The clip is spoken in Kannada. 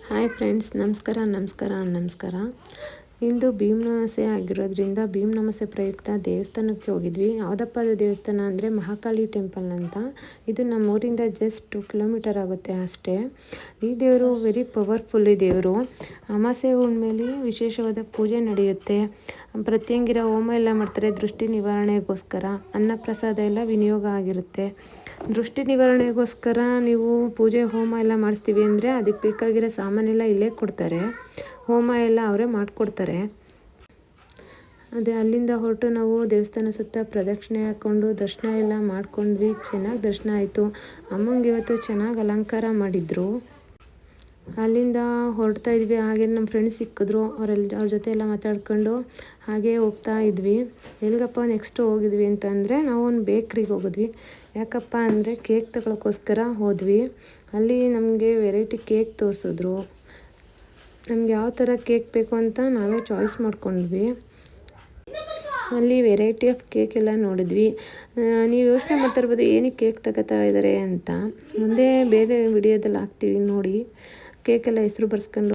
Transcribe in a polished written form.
ಹಾಯ್ ಫ್ರೆಂಡ್ಸ್, ನಮಸ್ಕಾರ. ಇಂದು ಭೀಮನಮಸೆ ಆಗಿರೋದ್ರಿಂದ ಭೀಮನಮಸೆ ಪ್ರಯುಕ್ತ ದೇವಸ್ಥಾನಕ್ಕೆ ಹೋಗಿದ್ವಿ. ಯಾವುದಪ್ಪ ಅದು ದೇವಸ್ಥಾನ ಅಂದರೆ ಮಹಾಕಾಳಿ ಟೆಂಪಲ್ ಅಂತ. ಇದು ನಮ್ಮ ಊರಿಂದ ಜಸ್ಟ್ 2 ಕಿಲೋಮೀಟರ್ ಆಗುತ್ತೆ ಅಷ್ಟೇ. ಈ ದೇವರು ವೆರಿ ಪವರ್ಫುಲ್. ಈ ದೇವರು ಅಮಾಸೆ ಹುಣ್ಣಿಮೆಯಲ್ಲಿ ವಿಶೇಷವಾದ ಪೂಜೆ ನಡೆಯುತ್ತೆ. ಪ್ರತ್ಯಂಗಿರ ಹೋಮ ಎಲ್ಲ ಮಾಡ್ತಾರೆ. ದೃಷ್ಟಿ ನಿವಾರಣೆಗೋಸ್ಕರ ಅನ್ನಪ್ರಸಾದ ಎಲ್ಲ ವಿನಿಯೋಗ ಆಗಿರುತ್ತೆ. ದೃಷ್ಟಿ ನಿವಾರಣೆಗೋಸ್ಕರ ನೀವು ಪೂಜೆ ಹೋಮ ಎಲ್ಲ ಮಾಡಿಸ್ತೀವಿ ಅಂದರೆ ಅದಕ್ಕೆ ಬೇಕಾಗಿರೋ ಸಾಮಾನೆಲ್ಲ ಇಲ್ಲೇ ಕೊಡ್ತಾರೆ. ಹೋಮ ಎಲ್ಲ ಅವರೇ ಮಾಡಿಕೊಡ್ತಾರೆ. ಅದೇ ಅಲ್ಲಿಂದ ಹೊರಟು ನಾವು ದೇವಸ್ಥಾನ ಸುತ್ತ ಪ್ರದಕ್ಷಿಣೆ ಹಾಕ್ಕೊಂಡು ದರ್ಶನ ಎಲ್ಲ ಮಾಡ್ಕೊಂಡ್ವಿ. ಚೆನ್ನಾಗಿ ದರ್ಶನ ಆಯಿತು. ಅಮ್ಮಂಗೆ ಇವತ್ತು ಚೆನ್ನಾಗಿ ಅಲಂಕಾರ ಮಾಡಿದರು. ಅಲ್ಲಿಂದ ಹೊರಡ್ತಾ ಇದ್ವಿ. ಹಾಗೆ ನಮ್ಮ ಫ್ರೆಂಡ್ಸ್ ಸಿಕ್ಕಿದ್ರು. ಅವ್ರ ಜೊತೆ ಎಲ್ಲ ಮಾತಾಡ್ಕೊಂಡು ಹಾಗೆ ಹೋಗ್ತಾ ಇದ್ವಿ. ಎಲ್ಲಿಗಪ್ಪ ನೆಕ್ಸ್ಟ್ ಹೋಗಿದ್ವಿ ಅಂತಂದರೆ ನಾವು ಒಂದು ಬೇಕ್ರಿಗೆ ಹೋಗಿದ್ವಿ. ಯಾಕಪ್ಪ ಅಂದರೆ ಕೇಕ್ ತಗೊಳ್ಳೋಕ್ಕೋಸ್ಕರ ಹೋದ್ವಿ. ಅಲ್ಲಿ ನಮಗೆ ವೆರೈಟಿ ಕೇಕ್ ತೋರಿಸಿದ್ರು. ನಮ್ಗೆ ಯಾವ ಥರ ಕೇಕ್ ಬೇಕು ಅಂತ ನಾವೇ ಚಾಯ್ಸ್ ಮಾಡ್ಕೊಂಡ್ವಿ. ಅಲ್ಲಿ ವೆರೈಟಿ ಆಫ್ ಕೇಕ್ ಎಲ್ಲ ನೋಡಿದ್ವಿ. ನೀವು ಯೋಚನೆ ಮಾಡ್ತಿರ್ಬೋದು ಏನಕ್ಕೆ ಕೇಕ್ ತಗೋತಾ ಇದ್ದಾರೆ ಅಂತ. ಮುಂದೆ ಬೇರೆ ವಿಡಿಯೋದಲ್ಲಿ ಹಾಕ್ತೀವಿ ನೋಡಿ. ಕೇಕೆಲ್ಲ ಹೆಸರು ಬರ್ಸ್ಕೊಂಡು